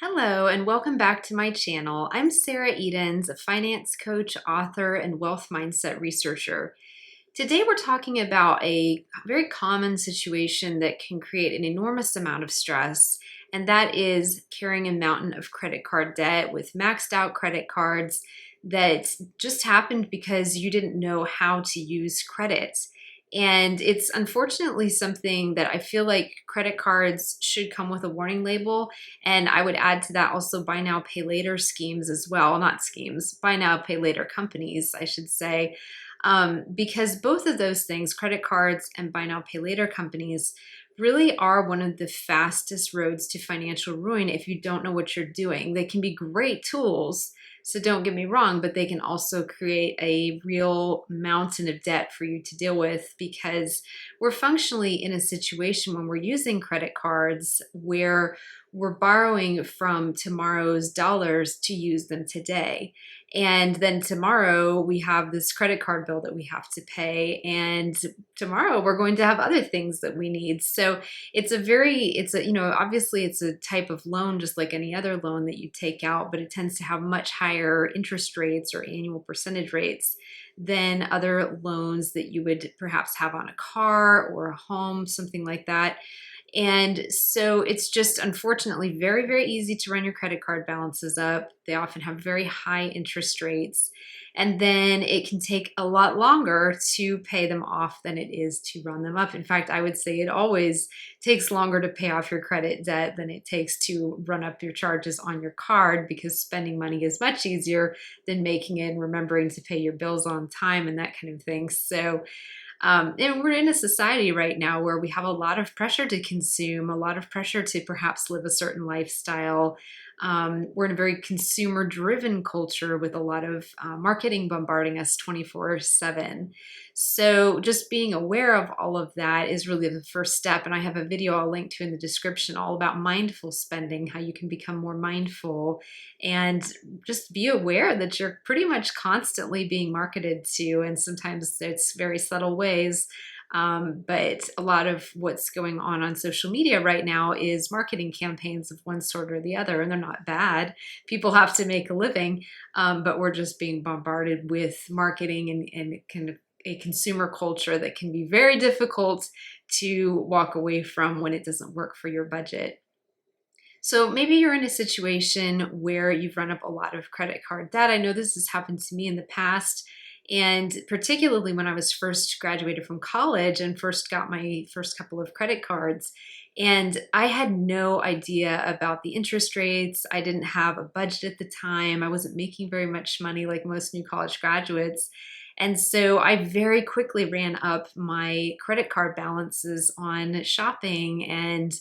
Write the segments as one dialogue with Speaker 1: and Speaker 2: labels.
Speaker 1: Hello, and welcome back to my channel. I'm Sarah Edens, a finance coach, author, and wealth mindset researcher. Today, we're talking about a very common situation that can create an enormous amount of stress, and that is carrying a mountain of credit card debt with maxed out credit cards that just happened because you didn't know how to use credit. And it's unfortunately something that I feel like credit cards should come with a warning label. And I would add to that also buy now, pay later schemes as well. Not schemes, buy now, pay later companies, I should say. Because both of those things, credit cards and buy now, pay later companies, really are one of the fastest roads to financial ruin if you don't know what you're doing. They can be great tools, so don't get me wrong, but they can also create a real mountain of debt for you to deal with because we're functionally in a situation when we're using credit cards where we're borrowing from tomorrow's dollars to use them today. And then tomorrow we have this credit card bill that we have to pay. And tomorrow we're going to have other things that we need. So obviously it's a type of loan just like any other loan that you take out, but it tends to have much higher interest rates or annual percentage rates than other loans that you would perhaps have on a car or a home, something like that. And so it's just unfortunately very, very easy to run your credit card balances up. They often have very high interest rates. And then it can take a lot longer to pay them off than it is to run them up. In fact, I would say it always takes longer to pay off your credit debt than it takes to run up your charges on your card because spending money is much easier than making it and remembering to pay your bills on time and that kind of thing. And we're in a society right now where we have a lot of pressure to consume, a lot of pressure to perhaps live a certain lifestyle. We're in a very consumer driven culture with a lot of marketing bombarding us 24/7. So just being aware of all of that is really the first step. And I have a video I'll link to in the description all about mindful spending, how you can become more mindful and just be aware that you're pretty much constantly being marketed to. And sometimes it's very subtle ways. But a lot of what's going on social media right now is marketing campaigns of one sort or the other, and they're not bad. People have to make a living, but we're just being bombarded with marketing and kind of a consumer culture that can be very difficult to walk away from when it doesn't work for your budget. So maybe you're in a situation where you've run up a lot of credit card debt. I know this has happened to me in the past. And particularly when I was first graduated from college and first got my first couple of credit cards. And I had no idea about the interest rates. I didn't have a budget at the time. I wasn't making very much money like most new college graduates. And so I very quickly ran up my credit card balances on shopping and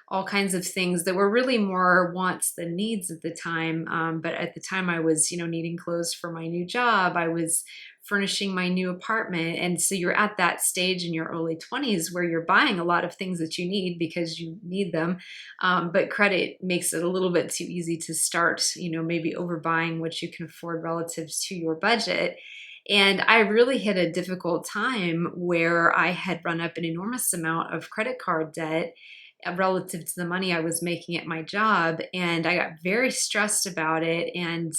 Speaker 1: all kinds of things that were really more wants than needs at the time. But at the time I was, needing clothes for my new job. I was furnishing my new apartment. And so you're at that stage in your early 20s where you're buying a lot of things that you need because you need them. But credit makes it a little bit too easy to start, maybe overbuying what you can afford relative to your budget. And I really hit a difficult time where I had run up an enormous amount of credit card debt relative to the money I was making at my job. And I got very stressed about it. And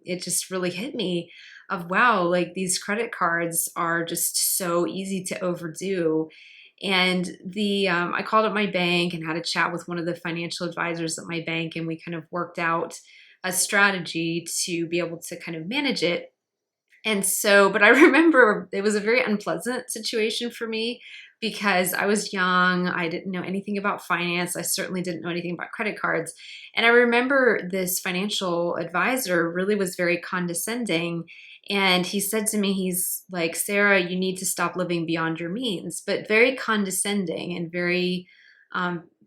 Speaker 1: it just really hit me of, wow, like these credit cards are just so easy to overdo. And I called up my bank and had a chat with one of the financial advisors at my bank. And we kind of worked out a strategy to be able to kind of manage it. And so, but I remember it was a very unpleasant situation for me because I was young. I didn't know anything about finance. I certainly didn't know anything about credit cards. And I remember this financial advisor really was very condescending. And he said to me, he's like, Sarah, you need to stop living beyond your means, but very condescending and very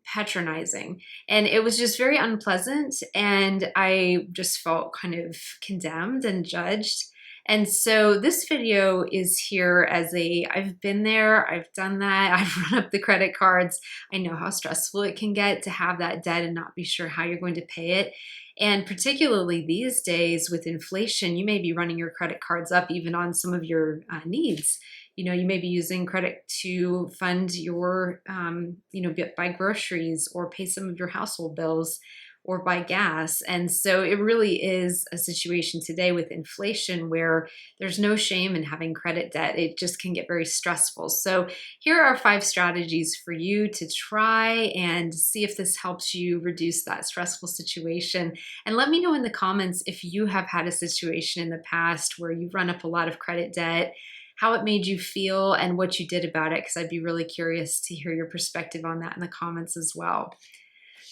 Speaker 1: patronizing. And it was just very unpleasant. And I just felt kind of condemned and judged. And so this video is here as I've been there, I've done that, I've run up the credit cards. I know how stressful it can get to have that debt and not be sure how you're going to pay it. And particularly these days with inflation, you may be running your credit cards up even on some of your needs. You may be using credit to fund your, buy groceries or pay some of your household bills, or buy gas. And so it really is a situation today with inflation where there's no shame in having credit debt. It just can get very stressful. So here are 5 strategies for you to try and see if this helps you reduce that stressful situation. And let me know in the comments if you have had a situation in the past where you've run up a lot of credit debt, how it made you feel, and what you did about it, because I'd be really curious to hear your perspective on that in the comments as well.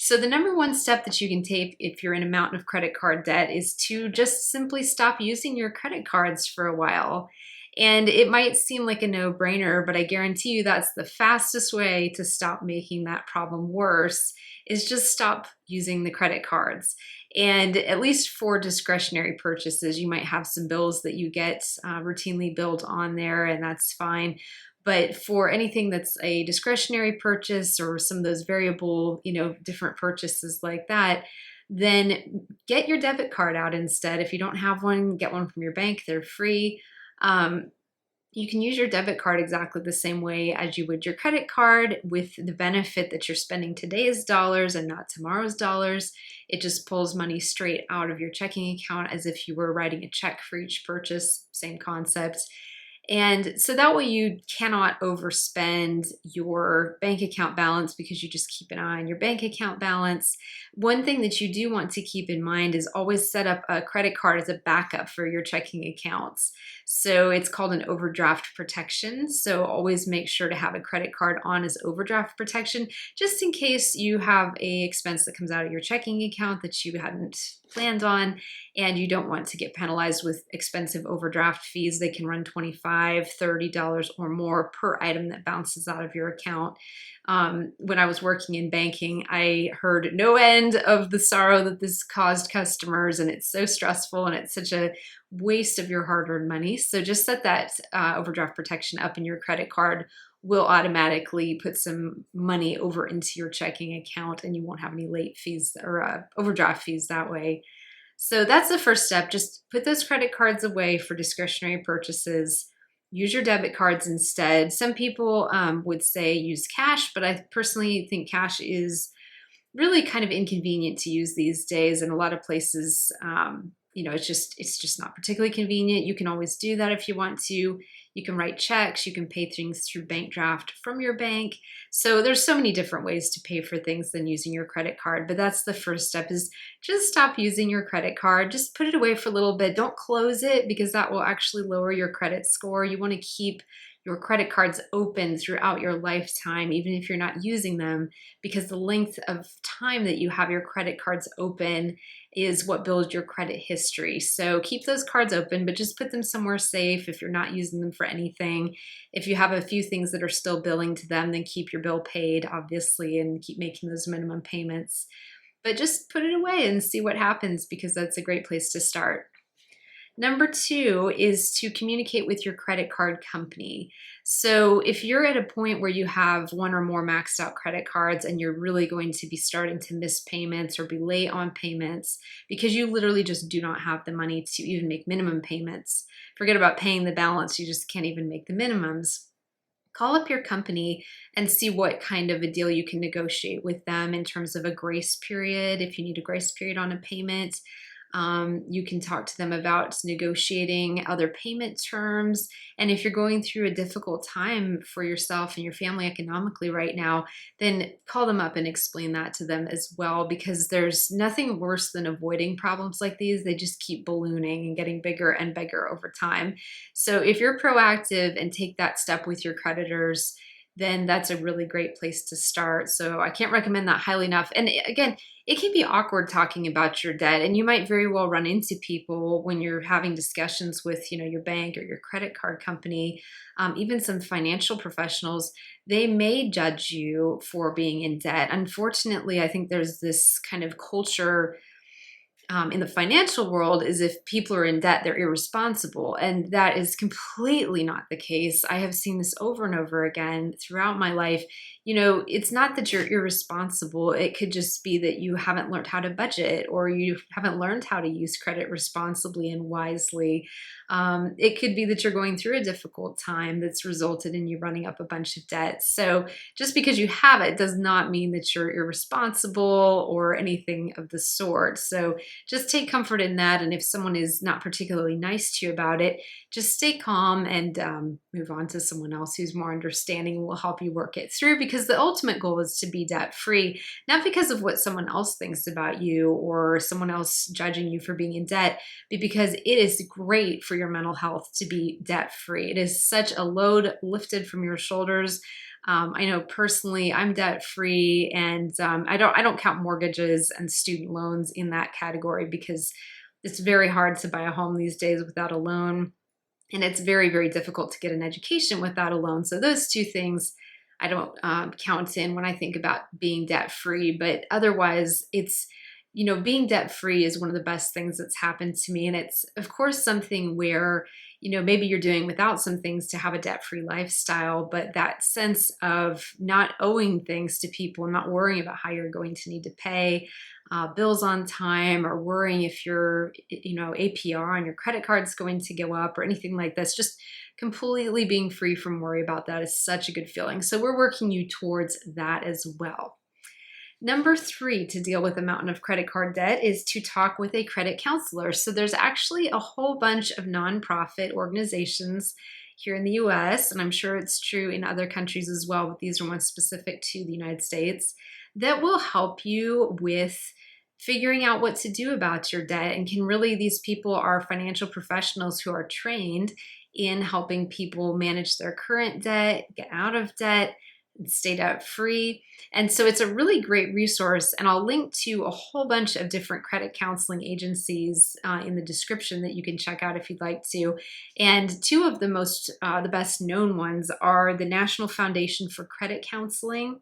Speaker 1: So the number one step that you can take if you're in a mountain of credit card debt is to just simply stop using your credit cards for a while. And it might seem like a no-brainer, but I guarantee you that's the fastest way to stop making that problem worse, is just stop using the credit cards. And at least for discretionary purchases, you might have some bills that you get routinely billed on there, and that's fine. But for anything that's a discretionary purchase or some of those variable, different purchases like that, then get your debit card out instead. If you don't have one, get one from your bank. They're free. Um, you can use your debit card exactly the same way as you would your credit card, with the benefit that you're spending today's dollars and not tomorrow's dollars. It just pulls money straight out of your checking account as if you were writing a check for each purchase. Same concept. And so that way you cannot overspend your bank account balance because you just keep an eye on your bank account balance. One thing that you do want to keep in mind is always set up a credit card as a backup for your checking accounts. So it's called an overdraft protection. So always make sure to have a credit card on as overdraft protection, just in case you have a expense that comes out of your checking account that you hadn't planned on, and you don't want to get penalized with expensive overdraft fees. They can run $25, $30 or more per item that bounces out of your account. When I was working in banking, I heard no end of the sorrow that this caused customers, and it's so stressful and it's such a waste of your hard-earned money. So just set that overdraft protection up, and your credit card will automatically put some money over into your checking account, and you won't have any late fees or overdraft fees that way. So that's the first step. Just put those credit cards away for discretionary purchases. Use your debit cards instead. Some people would say use cash, but I personally think cash is really kind of inconvenient to use these days. In a lot of places, it's just not particularly convenient. You can always do that if you want to. You can write checks. You can pay things through bank draft from your bank. So there's so many different ways to pay for things than using your credit card. But that's the first step, is just stop using your credit card. Just put it away for a little bit. Don't close it, because that will actually lower your credit score. You want to keep your credit cards open throughout your lifetime, even if you're not using them, because the length of time that you have your credit cards open is what builds your credit history. So keep those cards open, but just put them somewhere safe if you're not using them for anything. If you have a few things that are still billing to them, then keep your bill paid, obviously, and keep making those minimum payments. But just put it away and see what happens, because that's a great place to start. Number 2 is to communicate with your credit card company. So if you're at a point where you have one or more maxed out credit cards and you're really going to be starting to miss payments or be late on payments because you literally just do not have the money to even make minimum payments, forget about paying the balance, you just can't even make the minimums. Call up your company and see what kind of a deal you can negotiate with them in terms of a grace period. If you need a grace period on a payment, you can talk to them about negotiating other payment terms. And if you're going through a difficult time for yourself and your family economically right now, then call them up and explain that to them as well, because there's nothing worse than avoiding problems like these. They just keep ballooning and getting bigger and bigger over time. So if you're proactive and take that step with your creditors, then that's a really great place to start. So I can't recommend that highly enough. And again, it can be awkward talking about your debt, and you might very well run into people when you're having discussions with, your bank or your credit card company, even some financial professionals. They may judge you for being in debt. Unfortunately, I think there's this kind of culture in the financial world, is if people are in debt, they're irresponsible. And that is completely not the case. I have seen this over and over again throughout my life. it's not that you're irresponsible. It could just be that you haven't learned how to budget, or you haven't learned how to use credit responsibly and wisely. It could be that you're going through a difficult time that's resulted in you running up a bunch of debt. So just because you have it does not mean that you're irresponsible or anything of the sort. So just take comfort in that. And if someone is not particularly nice to you about it, just stay calm and move on to someone else who's more understanding and will help you work it through, because the ultimate goal is to be debt free, not because of what someone else thinks about you or someone else judging you for being in debt, but because it is great for your mental health to be debt free. It is such a load lifted from your shoulders. I know personally I'm debt free, and I don't count mortgages and student loans in that category, because it's very hard to buy a home these days without a loan. And it's very, very difficult to get an education without a loan. So those two things I don't count in when I think about being debt free. But otherwise, being debt free is one of the best things that's happened to me. And it's, of course, something where, maybe you're doing without some things to have a debt free lifestyle. But that sense of not owing things to people, not worrying about how you're going to need to pay bills on time, or worrying if your APR on your credit card is going to go up or anything like this, just completely being free from worry about that is such a good feeling. So we're working you towards that as well. Number 3 to deal with a mountain of credit card debt is to talk with a credit counselor. So there's actually a whole bunch of nonprofit organizations here in the US, and I'm sure it's true in other countries as well, but these are ones specific to the United States, that will help you with figuring out what to do about your debt. And these people are financial professionals who are trained in helping people manage their current debt, get out of debt, and stay debt free. And so it's a really great resource. And I'll link to a whole bunch of different credit counseling agencies in the description that you can check out if you'd like to. And two of the best known ones are the National Foundation for Credit Counseling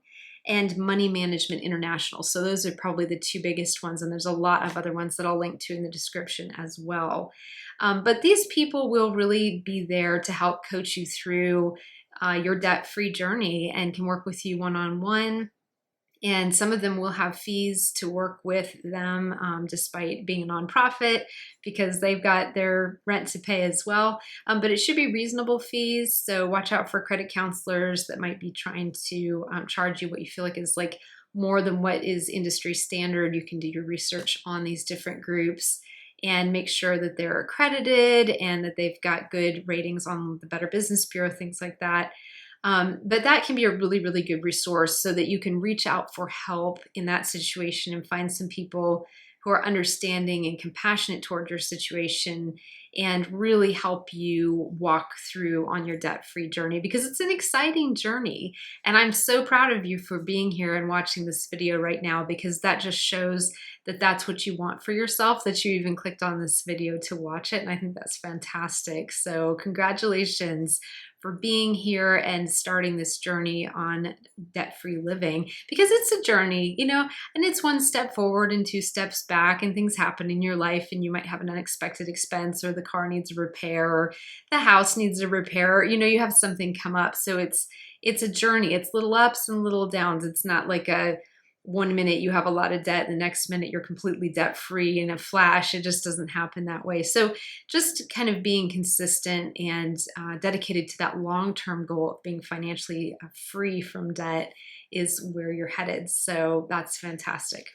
Speaker 1: and Money Management International. So those are probably the two biggest ones. And there's a lot of other ones that I'll link to in the description as well. But these people will really be there to help coach you through your debt-free journey and can work with you one-on-one. And some of them will have fees to work with them despite being a nonprofit, because they've got their rent to pay as well. But it should be reasonable fees. So watch out for credit counselors that might be trying to charge you what you feel like is like more than what is industry standard. You can do your research on these different groups and make sure that they're accredited and that they've got good ratings on the Better Business Bureau, things like that. But that can be a really, really good resource so that you can reach out for help in that situation and find some people who are understanding and compassionate toward your situation and really help you walk through on your debt-free journey, because it's an exciting journey. And I'm so proud of you for being here and watching this video right now, because that just shows that that's what you want for yourself, that you even clicked on this video to watch it. And I think that's fantastic. So congratulations for being here and starting this journey on debt-free living, because it's a journey, and it's one step forward and 2 steps back, and things happen in your life, and you might have an unexpected expense, or the car needs a repair, or the house needs a repair, you have something come up. So it's a journey. It's little ups and little downs. It's not like one minute you have a lot of debt, the next minute you're completely debt free in a flash. It just doesn't happen that way. So just kind of being consistent and dedicated to that long-term goal of being financially free from debt is where you're headed. So that's fantastic.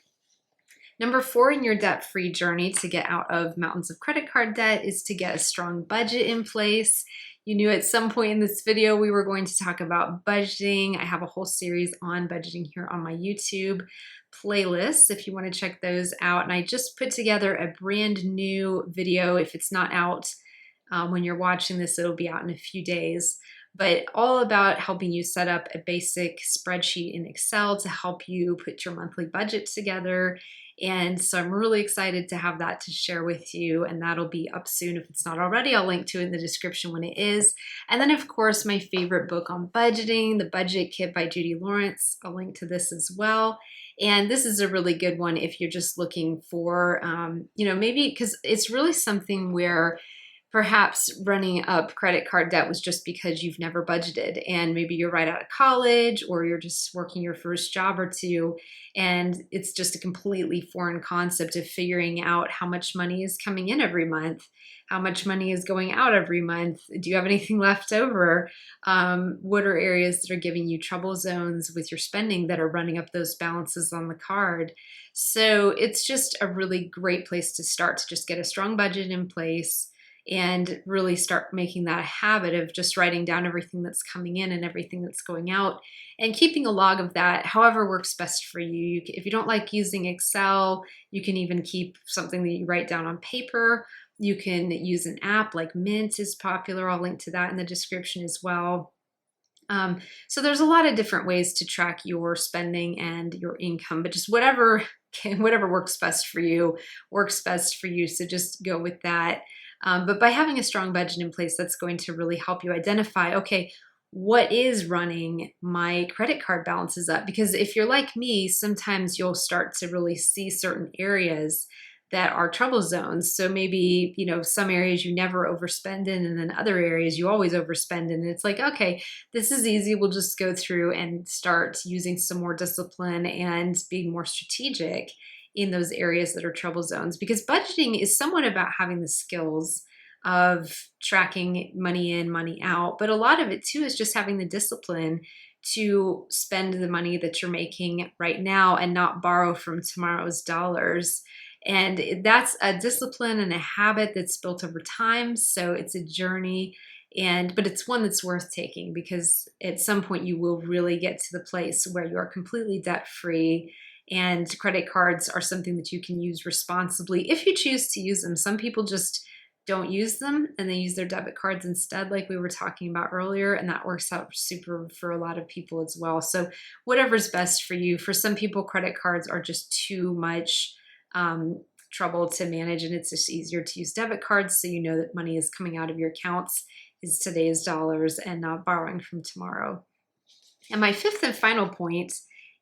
Speaker 1: Number 4 in your debt-free journey to get out of mountains of credit card debt is to get a strong budget in place. You knew at some point in this video we were going to talk about budgeting. I have a whole series on budgeting here on my YouTube playlist if you want to check those out. And I just put together a brand new video. If it's not out when you're watching this, it'll be out in a few days. But all about helping you set up a basic spreadsheet in Excel to help you put your monthly budget together. And so I'm really excited to have that to share with you, and that'll be up soon. If it's not already, I'll link to it in the description when it is. And then of course, my favorite book on budgeting, The Budget Kit by Judy Lawrence. I'll link to this as well. And this is a really good one if you're just looking for, maybe, because it's really something where Perhaps running up credit card debt was just because you've never budgeted, and maybe you're right out of college or you're just working your first job or two, and it's just a completely foreign concept of figuring out how much money is coming in every month, how much money is going out every month. Do you have anything left over? What are areas that are giving you trouble zones with your spending that are running up those balances on the card? So it's just a really great place to start, to just get a strong budget in place and really start making that a habit of just writing down everything that's coming in and everything that's going out and keeping a log of that, however works best for you. If you don't like using Excel, you can even keep something that you write down on paper. You can use an app like Mint is popular. I'll link to that in the description as well. So there's a lot of different ways to track your spending and your income, but just whatever works best for you, works best for you. So just go with that. But by having a strong budget in place, that's going to really help you identify, okay, what is running my credit card balances up? Because if you're like me, sometimes you'll start to really see certain areas that are trouble zones. So maybe, some areas you never overspend in, and then other areas you always overspend in. And it's like, okay, this is easy. We'll just go through and start using some more discipline and being more strategic in those areas that are trouble zones. Because budgeting is somewhat about having the skills of tracking money in, money out. But a lot of it too is just having the discipline to spend the money that you're making right now and not borrow from tomorrow's dollars. And that's a discipline and a habit that's built over time. So it's a journey, but it's one that's worth taking, because at some point you will really get to the place where you are completely debt free. And credit cards are something that you can use responsibly if you choose to use them. Some people just don't use them and they use their debit cards instead, like we were talking about earlier, and that works out super for a lot of people as well. So whatever's best for you. For some people, credit cards are just too much trouble to manage, and it's just easier to use debit cards, so you know that money is coming out of your accounts is today's dollars and not borrowing from tomorrow. And my fifth and final point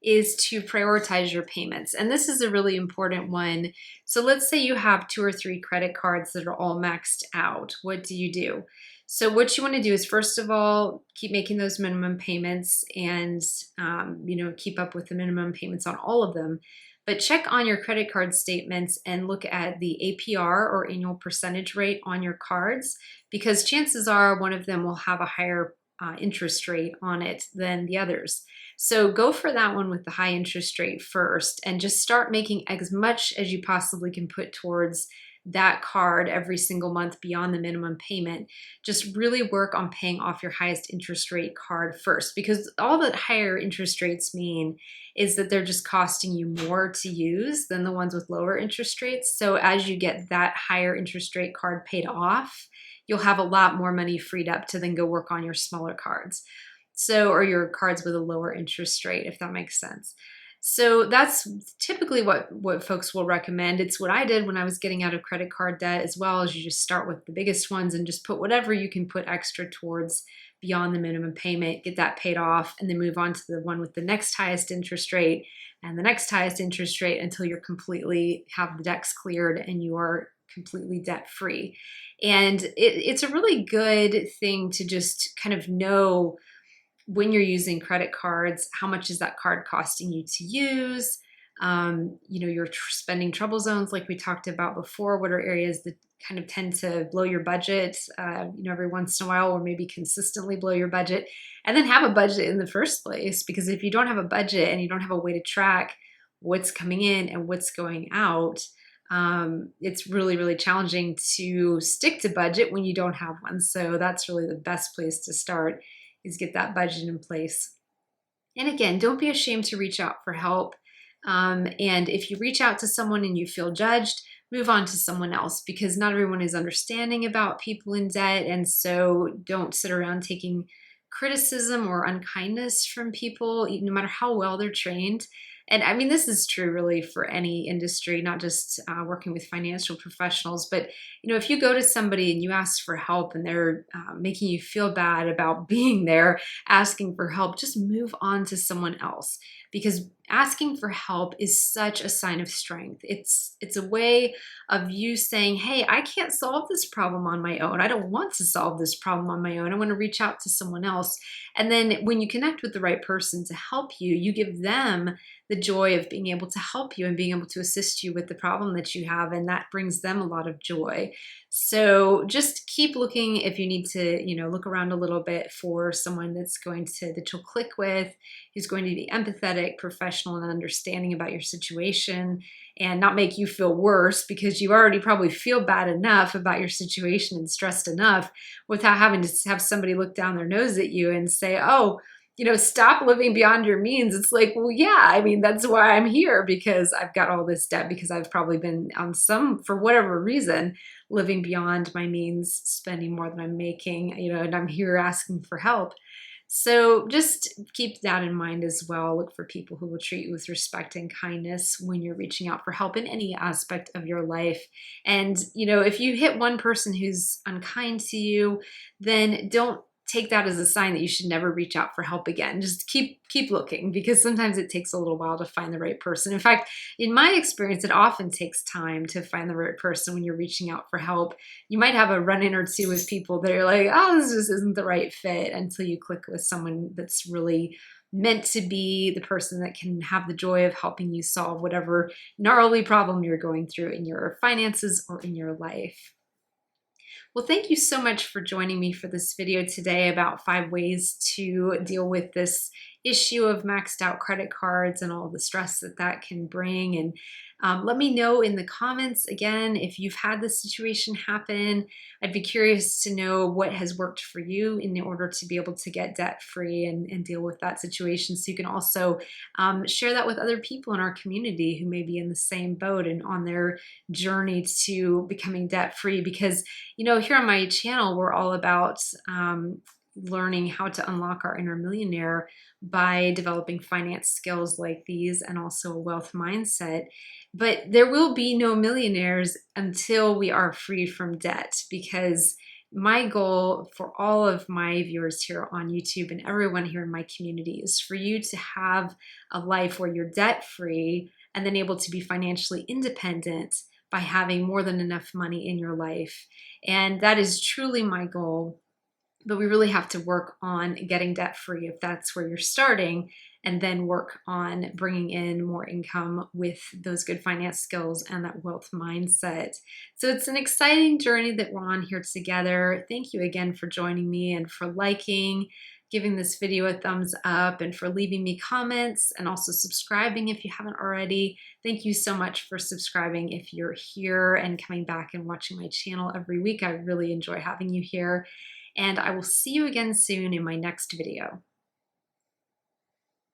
Speaker 1: is to prioritize your payments. And this is a really important one. So let's say you have 2 or 3 credit cards that are all maxed out. What do you do? So what you want to do is, first of all, keep making those minimum payments and, keep up with the minimum payments on all of them. But check on your credit card statements and look at the APR, or annual percentage rate, on your cards, because chances are one of them will have a higher interest rate on it than the others. So go for that one with the high interest rate first, and just start making as much as you possibly can put towards that card every single month beyond the minimum payment. Just really work on paying off your highest interest rate card first, because all that higher interest rates mean is that they're just costing you more to use than the ones with lower interest rates. So as you get that higher interest rate card paid off, you'll have a lot more money freed up to then go work on your smaller cards. Or your cards with a lower interest rate, if that makes sense. So that's typically what folks will recommend. It's what I did when I was getting out of credit card debt as well. As you just start with the biggest ones and just put whatever you can put extra towards beyond the minimum payment, get that paid off, and then move on to the one with the next highest interest rate and the next highest interest rate until you're completely have the decks cleared and you are completely debt free. And it's a really good thing to just kind of know, when you're using credit cards, how much is that card costing you to use? Your spending trouble zones, like we talked about before. What are areas that kind of tend to blow your budget, every once in a while, or maybe consistently blow your budget? And then have a budget in the first place, because if you don't have a budget and you don't have a way to track what's coming in and what's going out, it's really, really challenging to stick to budget when you don't have one. So that's really the best place to start, is get that budget in place. And again, don't be ashamed to reach out for help. And if you reach out to someone and you feel judged, move on to someone else, because not everyone is understanding about people in debt. And so don't sit around taking criticism or unkindness from people, no matter how well they're trained. And I mean, this is true really for any industry, not just working with financial professionals. But, if you go to somebody and you ask for help and they're making you feel bad about being there, asking for help, just move on to someone else. Because asking for help is such a sign of strength. It's a way of you saying, hey, I can't solve this problem on my own. I don't want to solve this problem on my own. I want to reach out to someone else. And then when you connect with the right person to help you, you give them the joy of being able to help you and being able to assist you with the problem that you have. And that brings them a lot of joy. So just keep looking if you need to, look around a little bit for someone that you'll click with, who's going to be empathetic, professional, and understanding about your situation and not make you feel worse because you already probably feel bad enough about your situation and stressed enough without having to have somebody look down their nose at you and say, oh, stop living beyond your means. It's like, well, yeah, I mean, that's why I'm here, because I've got all this debt, because I've probably been on for whatever reason, living beyond my means, spending more than I'm making, and I'm here asking for help. So just keep that in mind as well. Look for people who will treat you with respect and kindness when you're reaching out for help in any aspect of your life. And, if you hit one person who's unkind to you, then don't take that as a sign that you should never reach out for help again. Just keep looking, because sometimes it takes a little while to find the right person. In fact, in my experience, it often takes time to find the right person when you're reaching out for help. You might have a run-in or two with people that are like, oh, this just isn't the right fit, until you click with someone that's really meant to be the person that can have the joy of helping you solve whatever gnarly problem you're going through in your finances or in your life. Well, thank you so much for joining me for this video today about 5 ways to deal with this issue of maxed out credit cards and all the stress that that can bring. And let me know in the comments, again, if you've had this situation happen. I'd be curious to know what has worked for you in order to be able to get debt free and deal with that situation. So you can also share that with other people in our community who may be in the same boat and on their journey to becoming debt free. Because here on my channel, we're all about learning how to unlock our inner millionaire by developing finance skills like these, and also a wealth mindset. But there will be no millionaires until we are free from debt, because my goal for all of my viewers here on YouTube and everyone here in my community is for you to have a life where you're debt free and then able to be financially independent by having more than enough money in your life. And that is truly my goal. But we really have to work on getting debt free if that's where you're starting, and then work on bringing in more income with those good finance skills and that wealth mindset. So it's an exciting journey that we're on here together. Thank you again for joining me and for liking, giving this video a thumbs up, and for leaving me comments, and also subscribing if you haven't already. Thank you so much for subscribing if you're here and coming back and watching my channel every week. I really enjoy having you here. And I will see you again soon in my next video.